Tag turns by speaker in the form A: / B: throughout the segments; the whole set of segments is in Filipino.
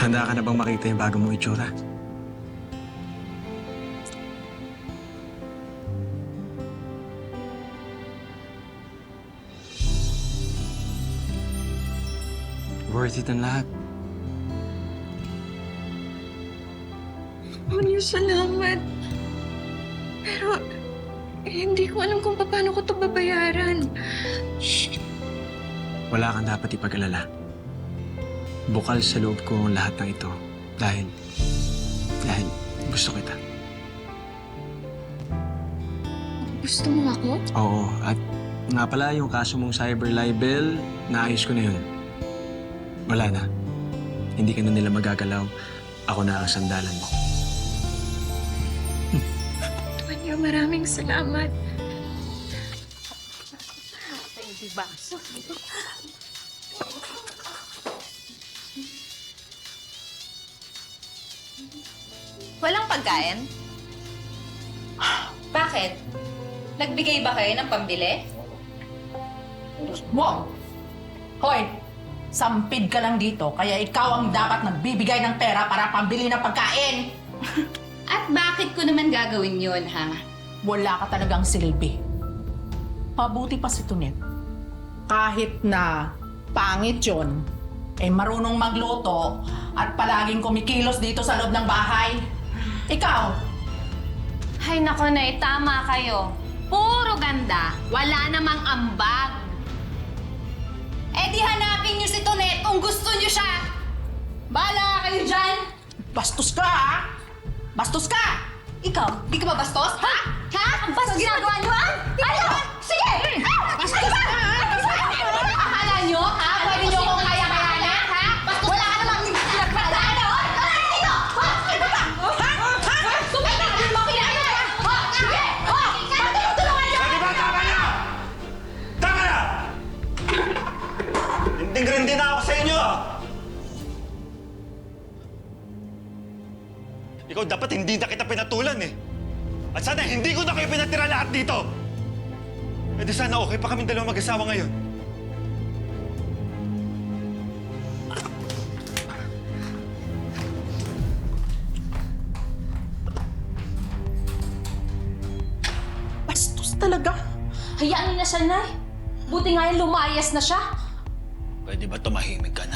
A: Handa ka na bang makita yung bago mong itsura? Worth it ang lahat.
B: Maraming salamat. Pero, hindi ko alam kung paano ko ito babayaran.
A: Wala kang dapat ipag-alala. Bukal sa loob ko ang lahat ng ito. Dahil gusto kita.
B: Gusto mo ako?
A: Oo, at nga pala yung kaso mong cyber libel, naayos ko na yun. Wala na. Hindi ka na nila magagalaw. Ako na ang sandalan mo.
B: Tonyo, maraming salamat.
C: Diba?
D: Walang pagkain? Bakit? Nagbigay ba kayo ng pambili?
C: Wow! Hoy! Sampid ka lang dito, kaya ikaw ang dapat nagbibigay ng pera para pambili ng pagkain!
D: At bakit ko naman gagawin yun, ha?
C: Wala ka talagang silbi. Pabuti pa si Tunet. Kahit na pangit yun, eh marunong magluto at palaging kumikilos dito sa loob ng bahay. Ikaw,
E: Hay nako na, tama kayo. Puro ganda, wala namang ambag.
D: Eh di hanapin niyo si Tonet kung gusto niyo siya! Bahala kayo dyan!
C: bastos ka ha? Bastos ka!
D: Ikaw, di ka ba bastos? Ha? Ha? Ang bastos ginagawa niyo, ha? Ano? Sige! Bastos ka, ha? Akala niyo, ha? Pwede niyo akong kaya-kayanan, ha? Wala ka namang pinagpagdaan, ha? Tara dito! Ha? Ito ba? Ha? Sumita! Hindi mo kinaya! Ha? Sige! Ha? Pati yung tulungan niyo!
F: Pwede ba? Tama na! Tama na! Hinding-rindi na ako sa inyo! Ikaw dapat hindi na kita pinatulan eh. At sana hindi ko na kayo pinatira lahat dito. E di sana okay pa kaming dalawang mag-asawa ngayon.
C: Bastos talaga.
E: Hayaan niyo na siya, Nay. Buti nga yung lumayas na siya.
F: Pwede ba tumahimik ka na?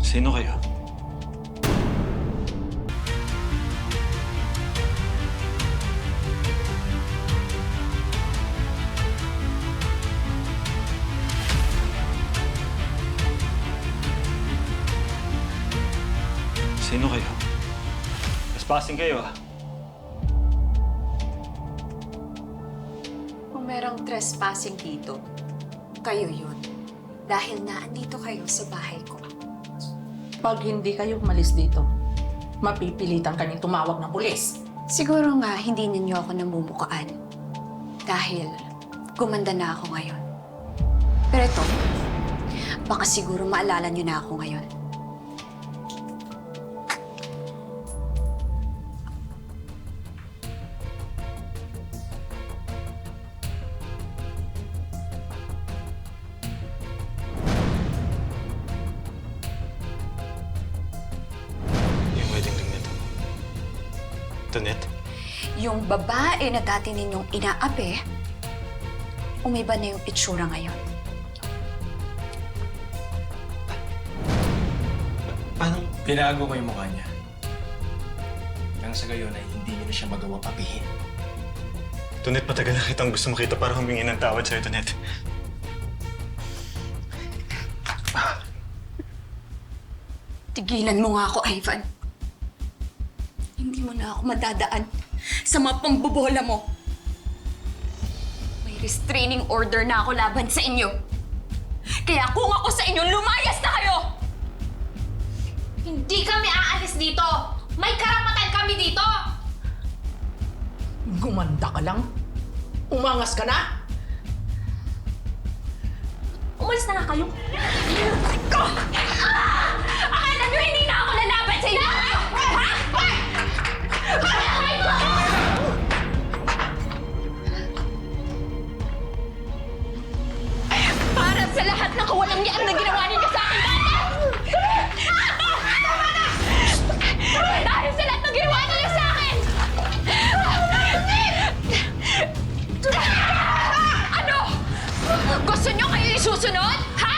F: Sino kayo? Sino kayo? Trespassing kayo ah.
B: Kung merong trespassing dito, kayo yun. Dahil naandito kayo sa bahay ko.
C: Pag hindi kayo umalis dito, mapipilitan kanyang tumawag ng pulis.
B: Siguro nga hindi ninyo ako namumukaan. Dahil gumanda na ako ngayon. Pero ito, baka siguro maalala nyo na ako ngayon.
F: Yung wedding ring nito. Tonet?
B: Yung babae na dati ninyong inaapi, umiba na yung itsura ngayon.
F: Paano?
A: Pinago ko yung mukha niya. Nang sa gayon ay hindi niyo na siya magawa papihin.
F: Tonet, matagal na kitang gusto makita para humingi ng tawad sa'yo, Tonet.
B: Tigilan mo nga ako, Ivan. Hindi mo na ako madadaan sa mga pambobola mo. May restraining order na ako laban sa inyo. Kaya kung ako sa inyo, lumayas na kayo!
E: Hindi kami aalis dito. May karapatan kami dito.
C: Gumanda ka lang? Umangas ka na?
D: Umalis na nga kayo. Akala nyo hindi na ako lalaban sa inyo? Para sa lahat ng kawalang yaan na ginawa ninyo sa akin dati! Dahil sa lahat ng ginawa ninyo sa akin! Ano? Gusto nyo kayo isusunod? Ha?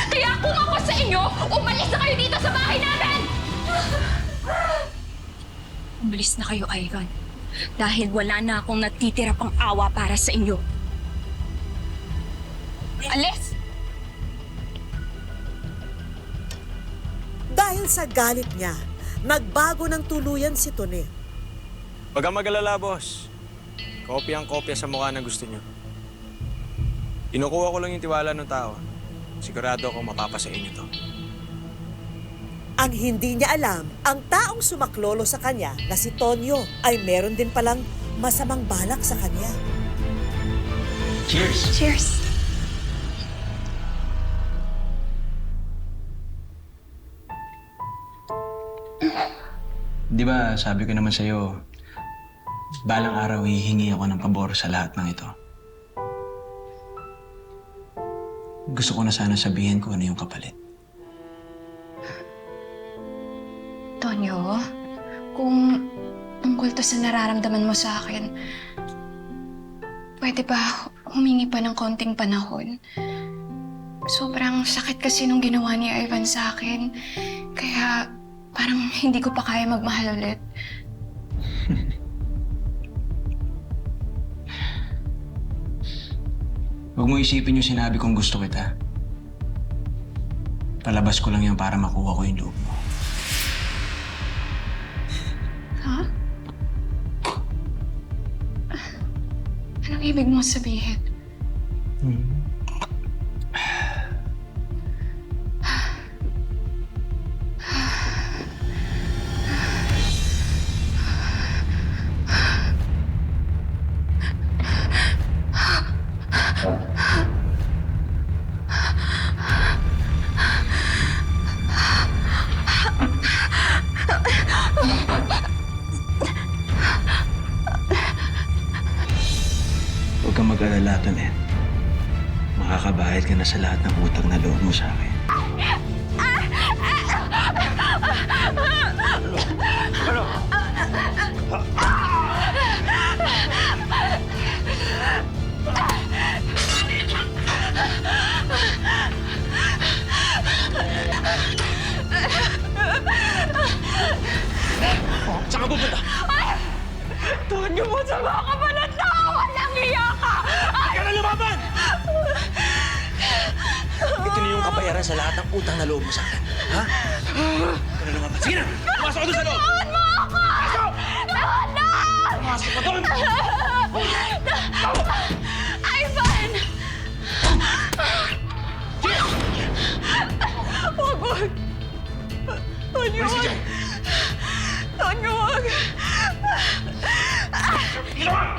D: Kaya kung ako sa inyo, umalis na kayo dito sa bahay namin!
B: Umalis na kayo, Ivan. Dahil wala na akong natitira pang awa para sa inyo.
D: Alis!
G: Dahil sa galit niya, nagbago ng tuluyan si Tonet.
A: Huwag kang mag-alala, boss. Kopyang-kopya sa mukha na gusto nyo. Inukuha ko lang yung tiwala ng tao. Sigurado akong mapapasa inyo to.
G: Ang hindi niya alam, ang taong sumaklolo sa kanya na si Tonyo ay meron din palang masamang balak sa kanya.
A: Cheers!
B: Cheers!
A: Di ba sabi ko naman sa'yo, balang araw hihingi ako ng pabor sa lahat ng ito. Gusto ko na sana sabihin ko ano yung kapalit.
B: Tonyo, kung tungkol to sa nararamdaman mo sa akin, pwede ba humingi pa ng konting panahon? Sobrang sakit kasi nung ginawa ni Ivan sa akin. Kaya parang hindi ko pa kaya magmahal ulit.
A: Huwag mo isipin yung sinabi kong gusto kita. Palabas ko lang yan para makuha ko yung loob mo.
B: Ha? Anong ibig mo sabihin?
A: Huwag kang mag-alala, Tonet. Makakabayad ka na sa lahat ng utang na loob mo sa akin. Saan ka pupunta?
D: Tonyo mo sa mga kapalat na walang iya ka!
A: Ikaw na lumaban! Ito na yung kabayaran sa lahat ng utang na loob mo sa akin. Ha? Ikaw na lumaban. Sige na! Pumasok ka doon sa loob!
D: Tawan mo ako! Tawan!
A: Pumasok ka doon!
D: Ivan! Wag! Tonyo!
A: Ano si Jay?
D: Tonyo, wag! Ivan.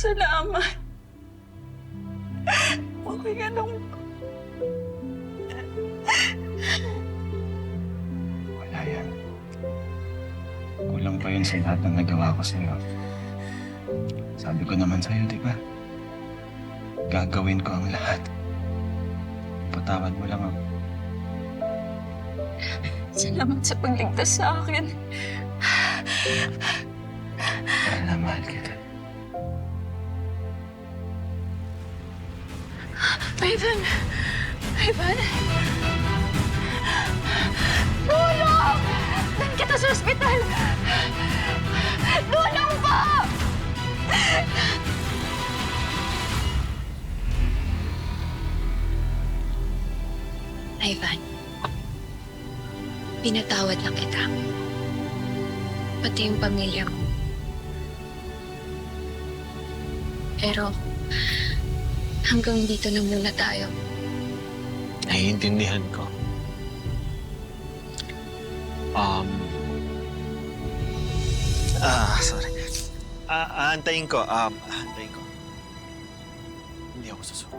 D: Salamat. Okay ka lang.
F: Wala yan. Kulang pa yun sa lahat ng nagawa ko sa'yo. Sabi ko naman sa'yo, di ba? Gagawin ko ang lahat. Patawad mo lang ako.
B: Salamat sa pagligtas sa akin.
F: Dahil na mahal kita.
B: Ivan! Ivan!
D: Tulong! Dan kita sa ospital! Tulong po!
B: Ivan, pinatawad lang kita. Pati yung pamilya ko. Pero, hanggang dito na muna tayo.
A: Naiintindihan ko. Sorry. Aantayin ko. Aantayin ko. Hindi ako susuko.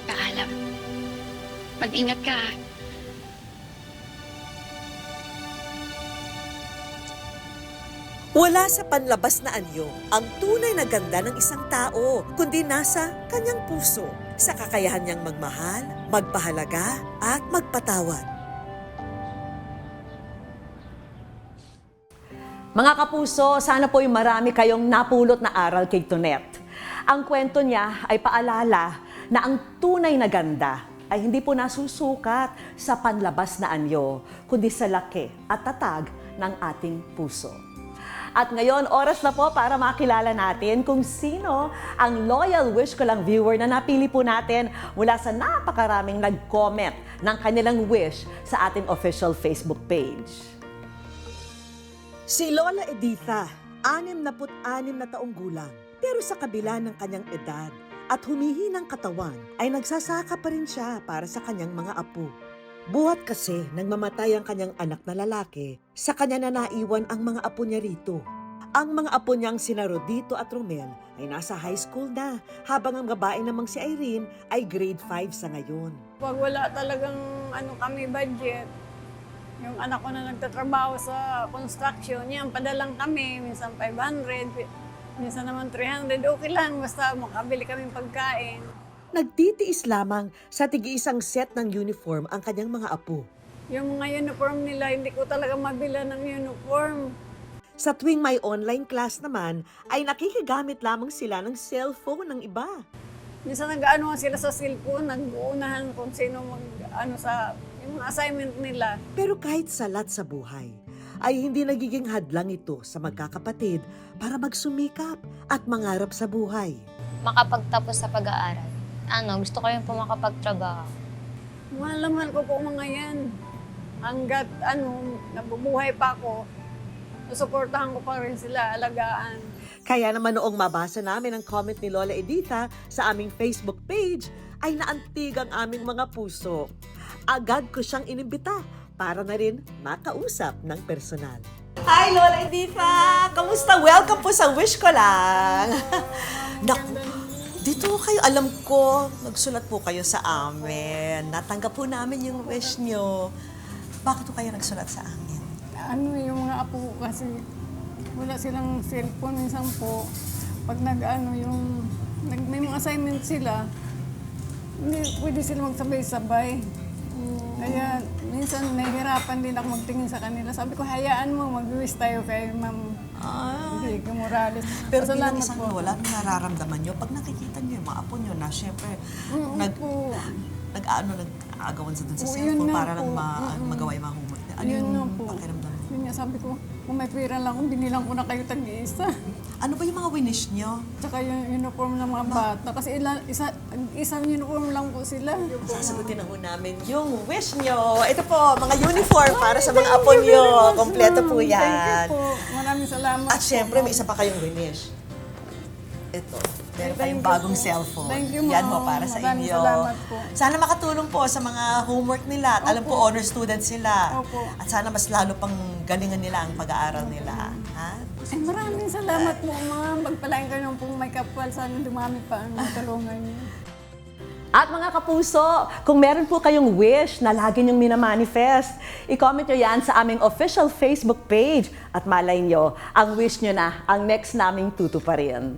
B: Paalam. Mag-ingat ka.
G: Wala sa panlabas na anyo ang tunay na ganda ng isang tao, kundi nasa kanyang puso, sa kakayahan niyang magmahal, magpahalaga, at magpatawad.
H: Mga kapuso, sana po'y marami kayong napulot na aral kay Tonet. Ang kwento niya ay paalala na ang tunay na ganda ay hindi po nasusukat sa panlabas na anyo, kundi sa laki at tatag ng ating puso. At ngayon, oras na po para makilala natin kung sino ang loyal Wish Ko Lang viewer na napili po natin mula sa napakaraming nag-comment ng kanilang wish sa ating official Facebook page.
G: Si Lola Editha, 66 na taong gulang, pero sa kabila ng kanyang edad at humihinang katawan, ay nagsasaka pa rin siya para sa kanyang mga apo. Buhat kasi nang mamatay ang kanyang anak na lalaki, sa kanya na naiwan ang mga apo niya rito. Ang mga apo niyang sina Rodito at Romel ay nasa high school na, habang ang babae namang si Irene ay grade 5 sa ngayon.
I: Pag wala talagang kami budget, yung anak ko na nagtatrabaho sa construction, yan, padalang kami, minsan 500, minsan naman 300, okay lang, basta makabili kami pagkain.
G: Nagtitiis lamang sa tig-isang set ng uniform ang kanyang mga apo.
I: Yung mga uniform nila, hindi ko talaga mabila ng uniform.
G: Sa tuwing may online class naman, ay nakikigamit lamang sila ng cellphone ng iba.
I: Minsan nag-ano sila sa cellphone, nag-uunahan kung sino sa yung mga assignment nila.
G: Pero kahit salat sa buhay, ay hindi nagiging hadlang ito sa magkakapatid para magsumikap at mangarap sa buhay.
D: Makapagtapos sa pag-aaral. Gusto ko yung po makapagtrabaho.
I: Malaman ko po mga yan. Hanggat nabubuhay pa ako, susuportahan ko pa rin sila, alagaan.
G: Kaya naman noong mabasa namin ang comment ni Lola Editha sa aming Facebook page, ay naantig ang aming mga puso. Agad ko siyang inimbita para na rin makausap ng personal. Hi Lola Editha! Kamusta? Welcome po sa Wish Ko Lang! Naku, dito kayo, alam ko, nagsulat po kayo sa amin. Natanggap po namin yung wish nyo. Bakit po kayo nagsulat sa amin?
I: Yung mga apo ko kasi wala silang cellphone minsan po. Pag may mga assignment sila, hindi pwede sila magsabay-sabay. Kaya minsan nahihirapan din ako magtingin sa kanila. Sabi ko, hayaan mo, mag-wish tayo kay Ma'am Vicky Morales.
G: Pero bilang
I: Salamat
G: isang
I: po.
G: lola, nararamdaman nyo, pag nakikita nyo yung mga apo nyo na syempre, nag-aagawan sa dun sa
I: Oo,
G: cellphone
I: yun na
G: para lang
I: po.
G: magawa yung mga homework. Ano
I: Yun na
G: yung
I: po.
G: pakiramdam mo?
I: Yun nga, sabi ko, kung may pera lang, binilang ko na kayo tag-iisa.
G: Ano ba yung mga winish nyo?
I: Tsaka yung uniform ng mga bata. Kasi isang uniform lang po sila.
G: Sasagutin na ho namin yung wish nyo. Ito po, mga uniform para sa mga apo nyo. Kompleto po yan.
I: Thank you po. Maraming salamat
G: At syempre, may isa pa kayong winish. Ito. Meron kayong bagong cellphone.
I: Thank you,
G: Yan
I: Ma'am.
G: po para sa
I: Maraming
G: inyo.
I: salamat po.
G: Sana makatulong po sa mga homework nila. At alam po, honor student sila.
I: Opo.
G: At sana mas lalo pang galingan nila ang pag-aaral nila. Ha?
I: Ay, maraming salamat po, Ma'am. Pagpalain kayo ng may kapal. Sana dumami pa ang matulungan niyo.
H: At mga kapuso, kung meron po kayong wish na lagi niyong minamanifest, i-comment nyo yan sa aming official Facebook page at malay nyo, ang wish nyo na ang next naming tutuparin.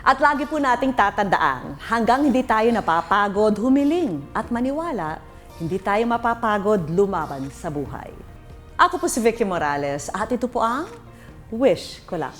H: At lagi po nating tatandaan, hanggang hindi tayo napapagod humiling at maniwala, hindi tayo mapapagod lumaban sa buhay. Ako po si Vicky Morales at ito po ang Wish Ko Lang.